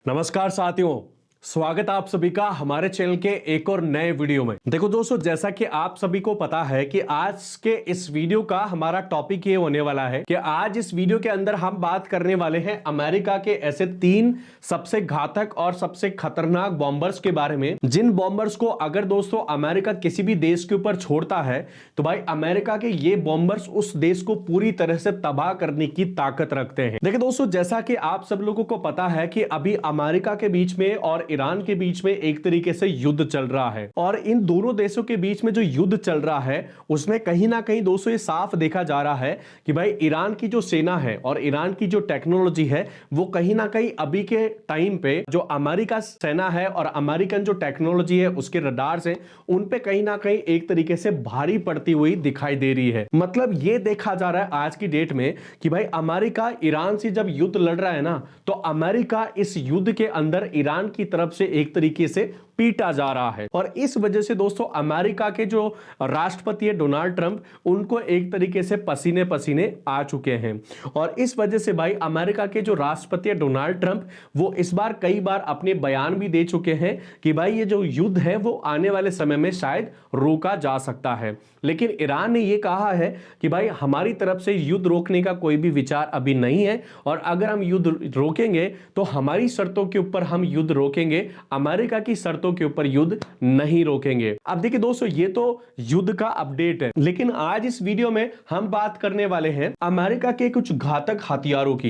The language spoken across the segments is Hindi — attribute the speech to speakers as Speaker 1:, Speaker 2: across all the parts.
Speaker 1: नमस्कार साथियों, स्वागत आप सभी का हमारे चैनल के एक और नए वीडियो में। देखो दोस्तों, जैसा कि आप सभी को पता है कि आज के इस वीडियो का हमारा टॉपिक ये होने वाला है कि आज इस वीडियो के अंदर हम बात करने वाले हैं अमेरिका के ऐसे 3 सबसे घातक और सबसे खतरनाक बॉम्बर्स के बारे में, जिन बॉम्बर्स को अगर दोस्तों अमेरिका किसी भी देश के ऊपर छोड़ता है तो भाई अमेरिका के ये बॉम्बर्स उस देश को पूरी तरह से तबाह करने की ताकत रखते हैं। देखिए दोस्तों, जैसा कि आप सब लोगों को पता है कि अभी अमेरिका के बीच में और ईरान के बीच में एक तरीके से युद्ध चल रहा है और इन दोनों देशों के बीच में जो युद्ध चल रहा है उसमें कहीं ना कहीं दोस्तों ये साफ देखा जा रहा है कि भाई ईरान की जो सेना है और ईरान की जो टेक्नोलॉजी है वो कहीं ना कहीं अभी के टाइम पे जो अमेरिका सेना है और अमेरिकन जो टेक्नोलॉजी है उसके रडार्स हैं उन पे कहीं ना कहीं एक तरीके से भारी पड़ती हुई दिखाई दे रही है। मतलब ये देखा जा रहा है आज की डेट में कि भाई अमेरिका ईरान से जब युद्ध लड़ रहा है ना, तो अमेरिका इस युद्ध के अंदर ईरान की तरफ से एक तरीके से पीटा जा रहा है और इस वजह से दोस्तों अमेरिका के जो राष्ट्रपति है डोनाल्ड ट्रंप, उनको एक तरीके से पसीने पसीने आ चुके हैं और इस वजह से भाई अमेरिका के जो राष्ट्रपति है डोनाल्ड ट्रंप, वो इस बार कई बार अपने बयान भी दे चुके हैं कि भाई ये जो युद्ध है वो आने वाले समय में शायद रोका जा सकता है। लेकिन ईरान ने यह कहा है कि भाई हमारी तरफ से युद्ध रोकने का कोई भी विचार अभी नहीं है और अगर हम युद्ध रोकेंगे तो हमारी शर्तों के ऊपर हम युद्ध रोकेंगे, अमेरिका की शर्तों के ऊपर युद्ध नहीं रोकेंगे। अब देखिए दोस्तों, ये तो युद्ध का अपडेट है, लेकिन आज इस वीडियो में हम बात करने वाले हैं अमेरिका के कुछ घातक हथियारों की।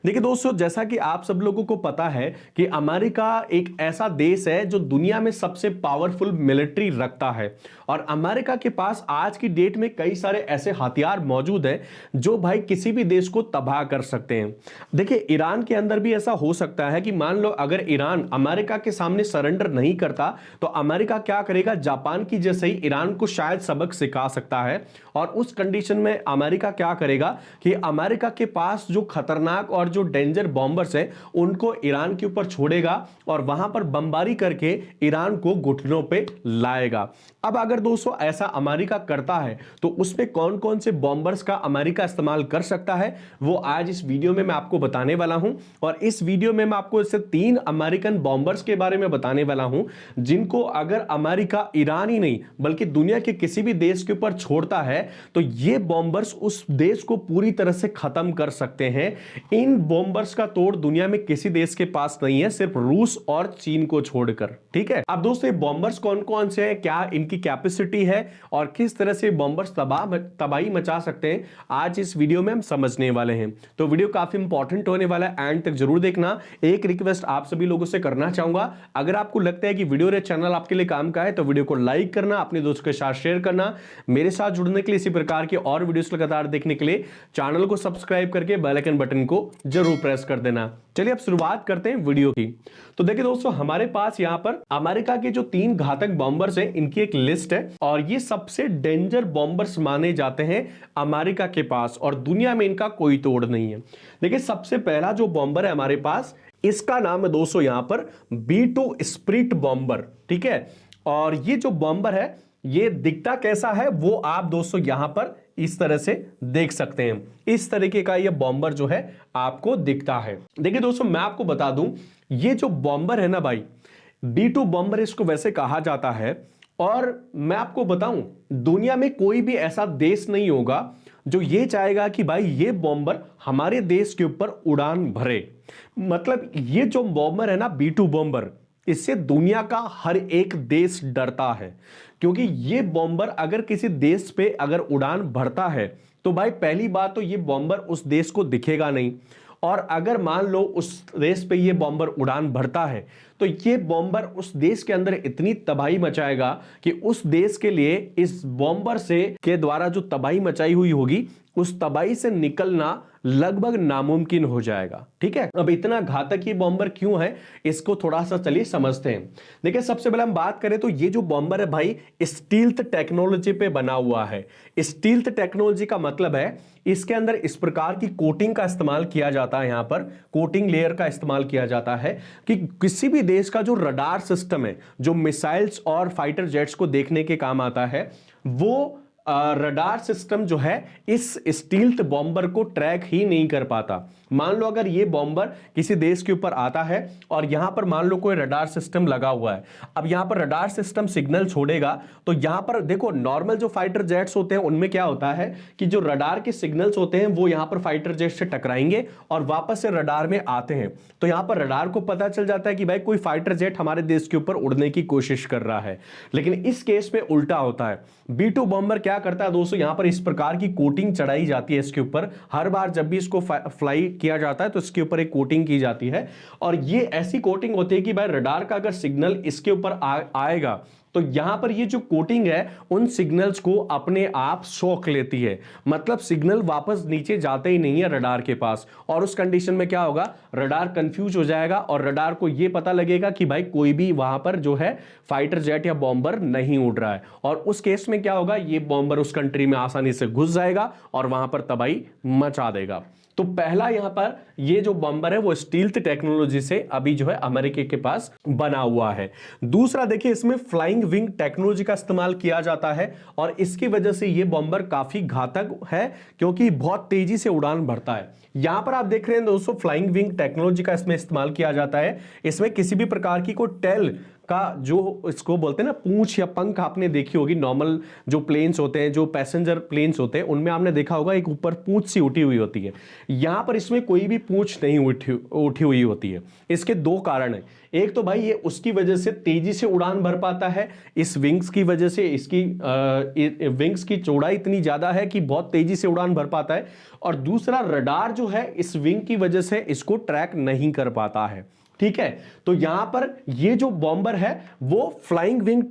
Speaker 1: देखिए दोस्तों, जैसा कि आप सब लोगों को पता है कि अमेरिका एक ऐसा देश है जो दुनिया में सबसे पावरफुल मिलिट्री रखता है और अमेरिका के पास आज की डेट में कई सारे ऐसे हथियार मौजूद हैं जो भाई किसी भी देश को तबाह कर सकते हैं। देखिए ईरान के अंदर भी ऐसा हो सकता है कि मान लो अगर ईरान अमेरिका के सामने सरेंडर नहीं करता तो अमेरिका क्या करेगा, जापान की जैसे ही ईरान को शायद सबक सिखा सकता है और उस कंडीशन में अमेरिका क्या करेगा कि अमेरिका के पास जो खतरनाक और जो डेंजर बॉम्बर्स है उनको ईरान के ऊपर छोड़ेगा और वहां पर बमबारी करके ईरान को घुटनों पे लाएगा। अब अगर दोस्तों ऐसा अमेरिका करता है तो उसमें कौन कौन से बॉम्बर्स का अमेरिका इस्तेमाल कर सकता है वो आज इस वीडियो में मैं आपको बताने वाला हूं और इस वीडियो में मैं आपको इससे 3 अमेरिकन बॉम्बर्स के बारे में बताने वाला हूं जिनको अगर अमेरिका ईरान ही नहीं बल्कि दुनिया के किसी भी देश के ऊपर छोड़ता है तो ये बॉम्बर्स उस देश को पूरी तरह से खत्म कर सकते हैं। इन बॉम्बर्स का तोड़ दुनिया में किसी देश के पास नहीं है, सिर्फ रूस और चीन को छोड़कर। ठीक है, अब दोस्तों ये बॉम्बर्स कौन कौन से हैं, क्या इनकी कैपेसिटी है और किस तरह से बॉम्बर्स तबाही मचा सकते हैं, आज इस वीडियो में हम समझने वाले हैं। तो वीडियो काफी इंपॉर्टेंट होने वाला है, एंड तक जरूर देखना। एक रिक्वेस्ट आप सभी लोगों से करना चाहूंगा, अगर आपको लगता है कि वीडियो रे चैनल आपके लिए काम का है तो वीडियो को लाइक करना, अपने दोस्तों के साथ शेयर करना। मेरे साथ जुड़ने के लिए इसी प्रकार के और वीडियोस लगातार देखने के लिए चैनल को सब्सक्राइब करके बेल आइकन बटन को जरूर प्रेस कर देना। चलिए अब शुरुआत करते हैं वीडियो की। तो देखिए दोस्तों, हमारे पास यहां पर अमेरिका के जो 3 घातक बॉम्बर्स हैं इनकी एक लिस्ट है और ये सबसे डेंजर बॉम्बर्स माने जाते हैं अमेरिका के पास और दुनिया में इनका कोई तोड़ नहीं है। देखिए सबसे पहला जो बॉम्बर है हमारे पास, इसका नाम है दोस्तों यहां पर B2 स्पिरिट बॉम्बर। ठीक है, और ये जो बॉम्बर है ये दिखता कैसा है वो आप दोस्तों यहां पर इस तरह से देख सकते हैं। इस तरीके का ये बॉम्बर जो है आपको दिखता है। देखिए दोस्तों, मैं आपको बता दूं, ये जो बॉम्बर है ना भाई, B2 बॉम्बर इसको वैसे कहा जाता है और मैं आपको बताऊं दुनिया में कोई भी ऐसा देश नहीं होगा जो ये चाहेगा कि भाई ये बॉम्बर हमारे देश के ऊपर उड़ान भरे। मतलब ये जो बॉम्बर है ना B2 बॉम्बर, इससे दुनिया का हर एक देश डरता है क्योंकि ये बॉम्बर अगर किसी देश पे अगर उड़ान भरता है तो भाई पहली बात तो ये बॉम्बर उस देश को दिखेगा नहीं और अगर मान लो उस देश पे ये बॉम्बर उड़ान भरता है तो ये बॉम्बर उस देश के अंदर इतनी तबाही मचाएगा कि उस देश के लिए इस बॉम्बर से के द्वारा जो तबाही मचाई हुई होगी उस तबाही से निकलना लगभग नामुमकिन हो जाएगा। ठीक है, अब इतना घातक ये बॉम्बर क्यों है इसको थोड़ा सा चलिए समझते हैं। देखिए सबसे पहले हम बात करें तो ये जो बॉम्बर है भाई स्टील्थ टेक्नोलॉजी पे बना हुआ है। स्टील्थ टेक्नोलॉजी का मतलब है इसके अंदर इस प्रकार की कोटिंग का इस्तेमाल किया जाता है, यहां पर कोटिंग लेयर का इस्तेमाल किया जाता है कि किसी भी देश का जो रडार सिस्टम है जो मिसाइल्स और फाइटर जेट्स को देखने के काम आता है वो रडार सिस्टम जो है इस स्टील्थ बॉम्बर को ट्रैक ही नहीं कर पाता। मान लो अगर ये बॉम्बर किसी देश के ऊपर आता है और यहां पर मान लो कोई रडार सिस्टम लगा हुआ है, अब यहां पर रडार सिस्टम सिग्नल छोड़ेगा तो यहां पर देखो नॉर्मल जो फाइटर जेट्स होते हैं उनमें क्या होता है कि जो रडार के सिग्नल्स होते हैं वो यहां पर फाइटर जेट से टकराएंगे और वापस से रडार में आते हैं, तो यहां पर रडार को पता चल जाता है कि भाई कोई फाइटर जेट हमारे देश के ऊपर उड़ने की कोशिश कर रहा है। लेकिन इस केस में उल्टा होता है। B2 बॉम्बर क्या करता है दोस्तों, यहां पर इस प्रकार की कोटिंग चढ़ाई जाती है इसके ऊपर, हर बार जब भी इसको फ्लाई किया जाता है तो इसके ऊपर एक कोटिंग की जाती है और ये ऐसी कोटिंग होती है कि भाई रडार का अगर सिग्नल इसके ऊपर आएगा तो यहां पर ये जो कोटिंग है उन सिग्नल्स को अपने आप सोख लेती है, मतलब सिग्नल वापस नीचे जाते ही नहीं है रडार के पास, और उस कंडीशन में क्या होगा, रडार कंफ्यूज हो जाएगा और रडार को ये पता लगेगा कि भाई कोई भी वहां पर जो है फाइटर जेट या बॉम्बर नहीं उड़ रहा है, और उस केस में क्या होगा, ये बॉम्बर उस कंट्री में आसानी से घुस जाएगा और वहां पर तबाही मचा देगा। तो पहला यहां पर ये जो बॉम्बर है वो स्टील्थ टेक्नोलॉजी से अभी जो है अमेरिका के पास बना हुआ है। दूसरा देखिए इसमें फ्लाइंग विंग टेक्नोलॉजी का इस्तेमाल किया जाता है और इसकी वजह से ये बॉम्बर काफी घातक है क्योंकि बहुत तेजी से उड़ान भरता है। यहां पर आप देख रहे हैं दोस्तों फ्लाइंग विंग टेक्नोलॉजी का इसमें इस्तेमाल किया जाता है। इसमें किसी भी प्रकार की कोई टेल का जो इसको बोलते हैं ना पूंछ या पंख आपने देखी होगी, नॉर्मल जो प्लेन्स होते हैं, जो पैसेंजर प्लेन्स होते हैं उनमें आपने देखा होगा एक ऊपर पूंछ सी उठी हुई होती है। यहां पर इसमें कोई भी पूंछ नहीं उठी हुई होती है। इसके दो कारण है, एक तो भाई ये उसकी वजह से तेजी से उड़ान भर पाता है, इस विंग्स की वजह से इसकी विंग्स की चौड़ाई इतनी ज्यादा है कि बहुत तेजी से उड़ान भर पाता है, और दूसरा रडार जो है इस विंग की वजह से इसको ट्रैक नहीं कर पाता है। ठीक है, तो यहां पर ये जो बॉम्बर है वो फ्लाइंग विंग